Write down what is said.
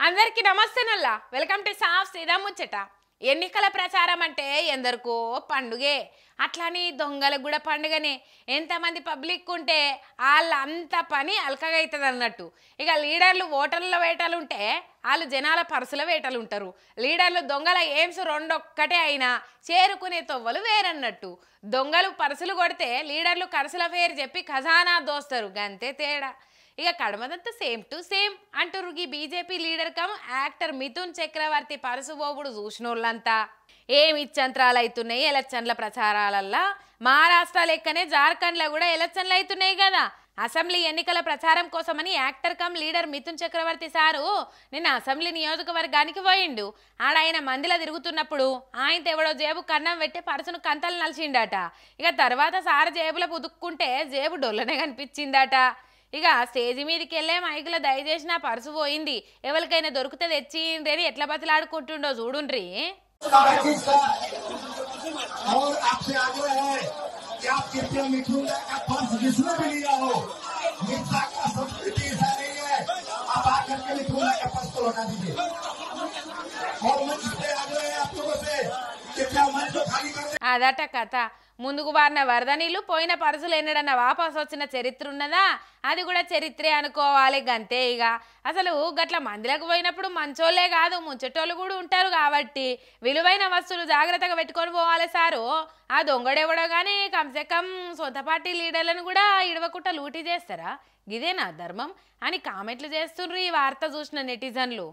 అందరికీ నమస్తే నల్లా వెల్కమ్ టు సాఫ్ సీదా ముచ్చట. ఎన్నికల ప్రచారం అంటే ఎందరికో పండుగే, అట్లాని దొంగలకు కూడా పండుగనే. ఎంతమంది పబ్లిక్ ఉంటే వాళ్ళంత పని అల్కగా అవుతుంది అన్నట్టు. ఇక లీడర్లు ఓటర్ల వేటలు ఉంటే వాళ్ళు జనాల పర్సుల వేటలు ఉంటారు. లీడర్లు దొంగల ఎయిమ్స్ రెండొక్కటే అయినా చేరుకునే తొవ్వలు వేరన్నట్టు. దొంగలు పర్సులు కొడితే లీడర్లు కరసుల పేరు చెప్పి ఖజానా దోస్తారు, గంతే తేడా. ఇక కడమదంతా సేమ్ టు సేమ్ అంటారు ఈ BJP leader cum actor Mithun Chakraborty పరుసుబోబుడు చూసినోళ్ళంతా. ఏమి ఇచ్చంత్రాలు అవుతున్నాయి ఎలక్షన్ల ప్రచారాలల్లా. మహారాష్ట్ర లెక్కనే జార్ఖండ్లో కూడా ఎలక్షన్లు అవుతున్నాయి కదా. అసెంబ్లీ ఎన్నికల ప్రచారం కోసమని యాక్టర్ కమ్ లీడర్ మిథున్ చక్రవర్తి సారు నిన్న అసెంబ్లీ నియోజకవర్గానికి పోయిండు. ఆడాయన మందిలో తిరుగుతున్నప్పుడు ఆయనతో ఎవడో జేబు కన్నం పెట్టి పర్సును కంతలు నలిచిండట. ఇక తర్వాత సారు జేబులో పుదుక్కుంటే జేబు డొల్లనే కనిపించిందట. ఇక స్టేజ్ మీదకి వెళ్ళే మైకులో దయచేసి నా పర్సు పోయింది, ఎవరికైనా దొరికితే తెచ్చిండ్రి అని ఎట్లా బతిలాడుకుంటుండో చూడుండ్రి. అదట కథ. ముందుకు బారిన వరద నీళ్లు పోయిన పరుసులు ఎన్నడన్నా వాపసు వచ్చిన చరిత్ర ఉన్నదా? అది కూడా చరిత్రే అనుకోవాలి, గంతే. ఇక అసలు గట్ల మందిలకు పోయినప్పుడు మంచోళ్లే కాదు ముంచెటోళ్ళు కూడా ఉంటారు కాబట్టి విలువైన వస్తువులు జాగ్రత్తగా పెట్టుకొని పోవాలి సారు. ఆ దొంగడెవడో కానీ కమ్సే కమ్ సొంత పార్టీ లీడర్లను కూడా ఇడవకుండా లూటీ చేస్తారా? ఇదేనా ధర్మం అని కామెంట్లు చేస్తుండ్రు ఈ వార్త చూసిన నెటిజన్లు.